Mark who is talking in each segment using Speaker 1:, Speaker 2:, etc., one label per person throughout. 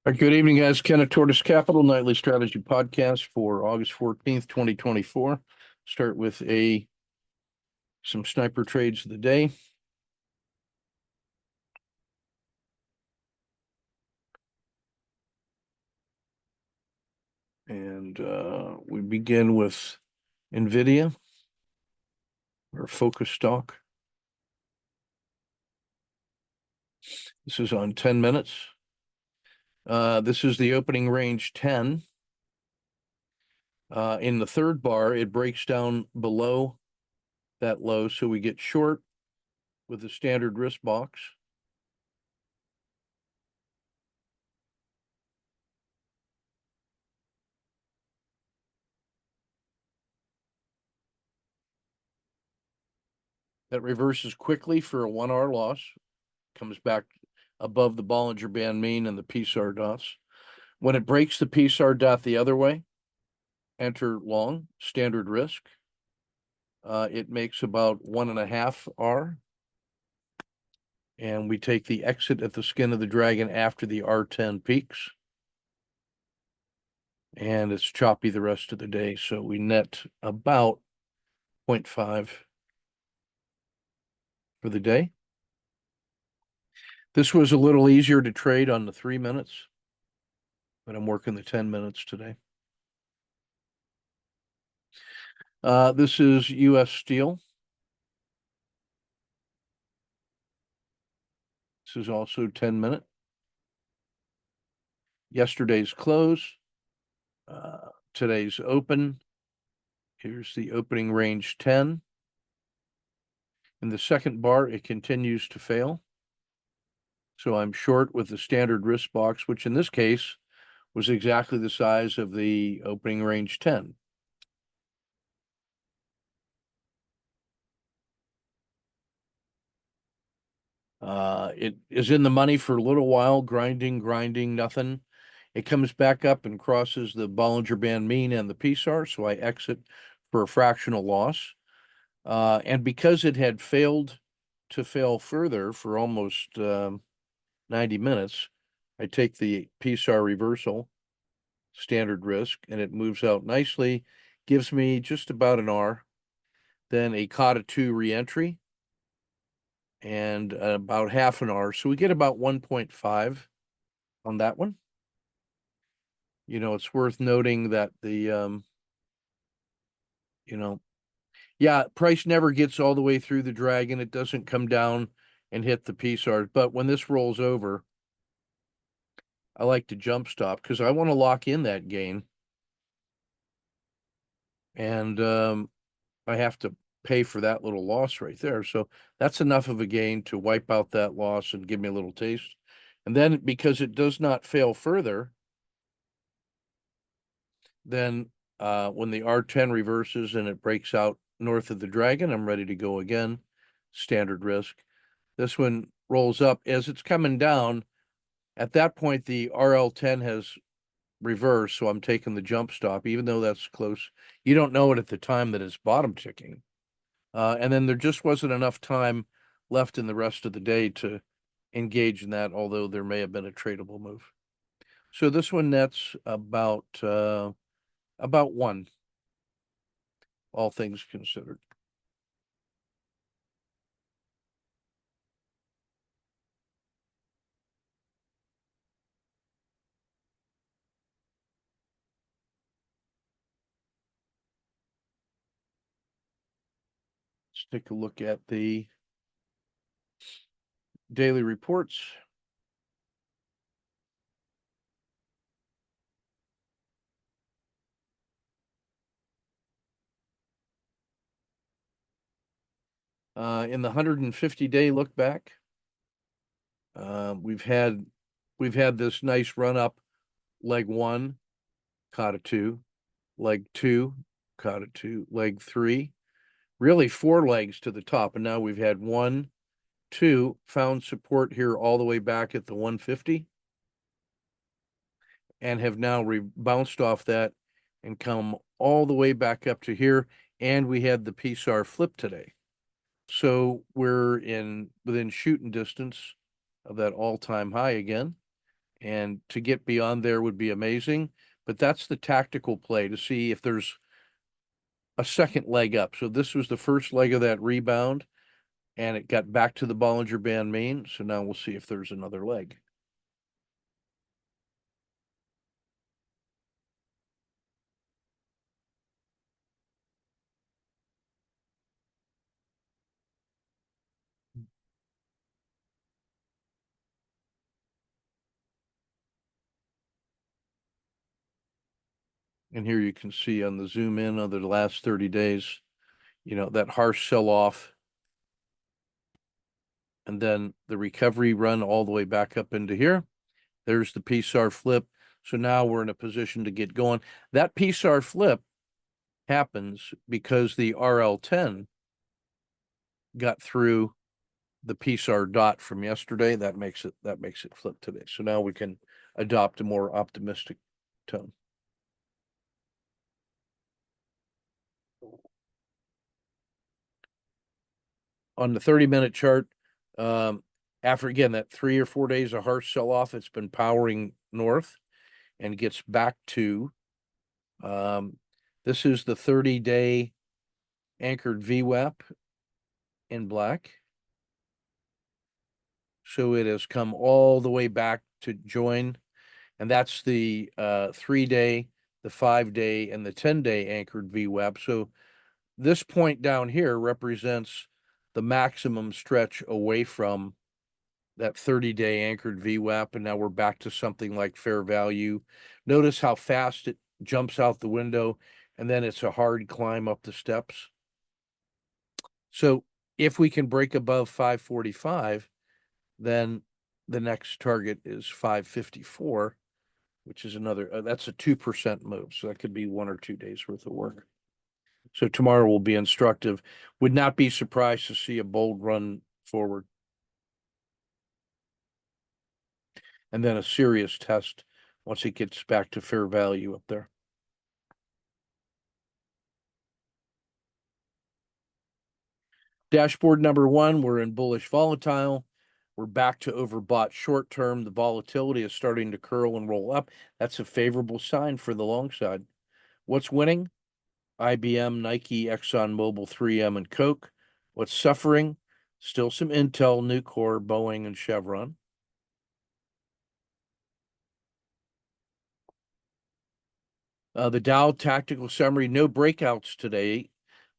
Speaker 1: All right, good evening, guys. Ken at Tortoise Capital, nightly strategy podcast for August 14th, 2024. Start with some sniper trades of the day. And we begin with NVIDIA, our focus stock. This is on 10 minutes. This is the opening range 10. In the third bar, it breaks down below that low, so we get short with the standard risk box. That reverses quickly for a 1R loss, comes back above the Bollinger Band mean and the PSAR dots. When it breaks the PSAR dot the other way, enter long, standard risk. It makes about 1.5 R. And we take the exit at the skin of the dragon after the R10 peaks. And it's choppy the rest of the day, so we net about 0.5 for the day. This was a little easier to trade on the 3 minutes, but I'm working the 10 minutes today. This is U.S. Steel. This is also 10 minute. Yesterday's close, today's open. Here's the opening range 10. In the second bar, it continues to fail. So I'm short with the standard risk box, which in this case was exactly the size of the opening range 10. It is in the money for a little while, grinding, nothing. It comes back up and crosses the Bollinger Band mean and the PSAR, so I exit for a fractional loss. And because it had failed to fail further for almost 90 minutes, I take the PSAR reversal, standard risk, and it moves out nicely, gives me just about an R, then a COTA 2 reentry, and about half an R. So we get about 1.5 on that one. You know, it's worth noting that the, yeah, price never gets all the way through the dragon. It doesn't come down and hit the PSAR. But when this rolls over, I like to jump stop because I want to lock in that gain. And I have to pay for that little loss right there. So that's enough of a gain to wipe out that loss and give me a little taste. And then because it does not fail further, then when the R10 reverses and it breaks out north of the dragon, I'm ready to go again. Standard risk. This one rolls up as it's coming down. At that point, the RL10 has reversed, so I'm taking the jump stop, even though that's close. You don't know it at the time that it's bottom ticking. And then there just wasn't enough time left in the rest of the day to engage in that, although there may have been a tradable move. So this one nets about 1, all things considered. Let's take a look at the daily reports. In the 150-day look back, we've had this nice run up, leg 1, COTA 2, leg 2, COTA 2, leg 3, really 4 legs to the top. And now we've had 1, 2, found support here all the way back at the 150 and have now bounced off that and come all the way back up to here. And we had the PSAR flip today. So we're within shooting distance of that all-time high again. And to get beyond there would be amazing. But that's the tactical play to see if there's a second leg up. So this was the first leg of that rebound, and it got back to the Bollinger Band mean. So now we'll see if there's another leg. And here you can see on the zoom in of the last 30 days, that harsh sell-off, and then the recovery run all the way back up into here. There's the PSAR flip. So now we're in a position to get going. That PSAR flip happens because the RL10 got through the PSAR dot from yesterday. That makes it flip today. So now we can adopt a more optimistic tone. On the 30-minute chart, after again that 3 or 4 days of harsh sell-off, it's been powering north and gets back to this is the 30-day anchored VWAP in black. So it has come all the way back to join, and that's the 3-day, the 5-day, and the 10-day anchored VWAP. So this point down here represents the maximum stretch away from that 30-day anchored VWAP, and now we're back to something like fair value. Notice how fast it jumps out the window, and then it's a hard climb up the steps. So if we can break above 545, then the next target is 554, which is another, that's a 2% move. So that could be 1 or 2 days worth of work. So tomorrow will be instructive. Would not be surprised to see a bold run forward. And then a serious test once it gets back to fair value up there. Dashboard number 1, we're in bullish volatile. We're back to overbought short term. The volatility is starting to curl and roll up. That's a favorable sign for the long side. What's winning? IBM, Nike, ExxonMobil, 3M, and Coke. What's suffering? Still some Intel, Nucor, Boeing, and Chevron. The Dow tactical summary, no breakouts today,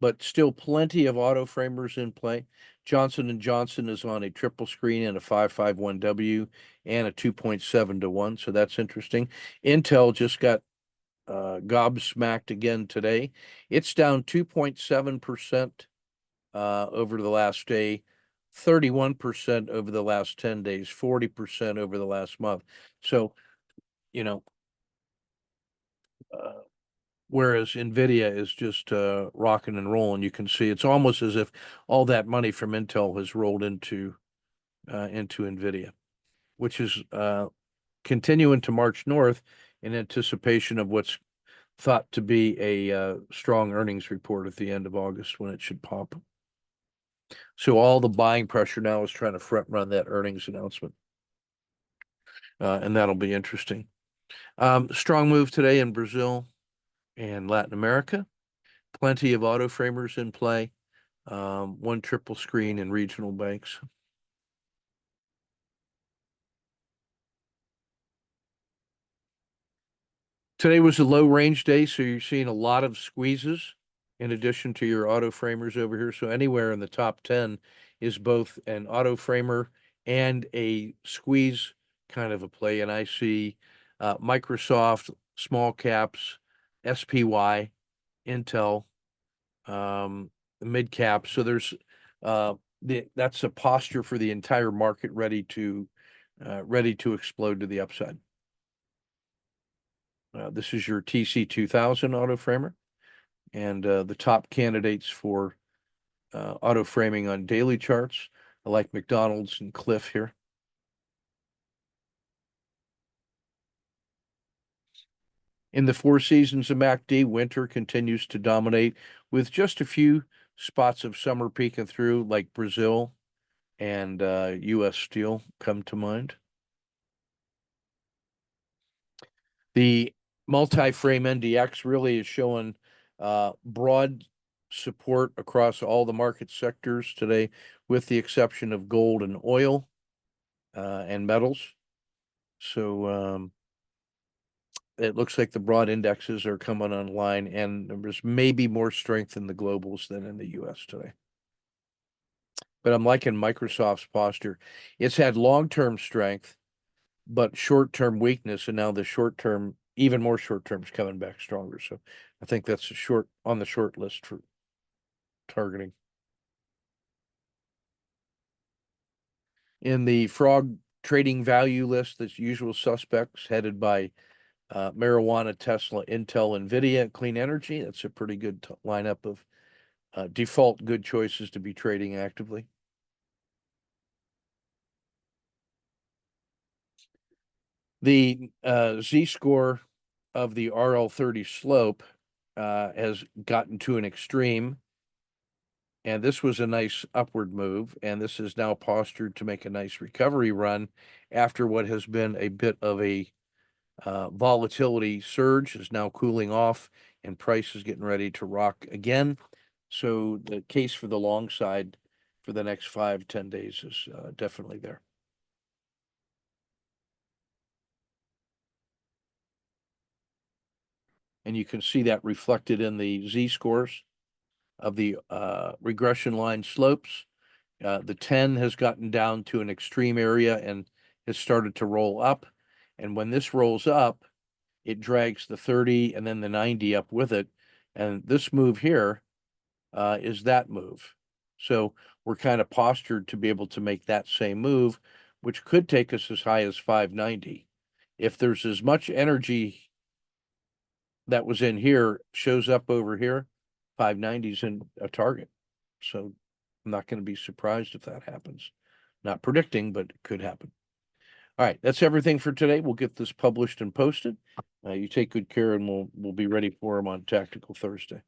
Speaker 1: but still plenty of auto framers in play. Johnson & Johnson is on a triple screen and a 551W and a 2.7 to 1, so that's interesting. Intel just got gobsmacked again today. It's down 2.7% over the last day, 31% over the last 10 days, 40% over the last month. So, whereas NVIDIA is just rocking and rolling. You can see it's almost as if all that money from Intel has rolled into NVIDIA, which is continuing to march north in anticipation of what's thought to be a strong earnings report at the end of August when it should pop. So all the buying pressure now is trying to front run that earnings announcement. And that'll be interesting. Strong move today in Brazil and Latin America. Plenty of auto framers in play. One triple screen in regional banks. Today was a low range day, so you're seeing a lot of squeezes in addition to your auto framers over here. So anywhere in the top 10 is both an auto framer and a squeeze kind of a play. And I see Microsoft, small caps, SPY, Intel, mid caps. So there's that's a posture for the entire market ready to explode to the upside. This is your TC2000 auto framer, and the top candidates for auto framing on daily charts. I like McDonald's and Cliff here. In the Four Seasons of MACD, winter continues to dominate with just a few spots of summer peeking through, like Brazil and U.S. steel come to mind. The multi-frame NDX really is showing broad support across all the market sectors today, with the exception of gold and oil and metals. So it looks like the broad indexes are coming online, and there's maybe more strength in the globals than in the US today. But I'm liking Microsoft's posture. It's had long-term strength, but short-term weakness, and now the short-term, even more short-term, is coming back stronger. So I think that's on the short list for targeting. In the frog trading value list, that's usual suspects headed by marijuana, Tesla, Intel, Nvidia, clean energy. That's a pretty good lineup of default good choices to be trading actively. The Z-score of the RL30 slope has gotten to an extreme, and this was a nice upward move, and this is now postured to make a nice recovery run after what has been a bit of a volatility surge. Is now cooling off, and price is getting ready to rock again. So the case for the long side for the next 5-10 days is definitely there. And you can see that reflected in the Z-scores of the regression line slopes. The 10 has gotten down to an extreme area and has started to roll up. And when this rolls up, it drags the 30 and then the 90 up with it. And this move here is that move. So we're kind of postured to be able to make that same move, which could take us as high as 590. If there's as much energy that was in here shows up over here, 590 is in a target. So I'm not going to be surprised if that happens. Not predicting, but it could happen. All right, that's everything for today. We'll get this published and posted. You take good care, and we'll be ready for them on Tactical Thursday.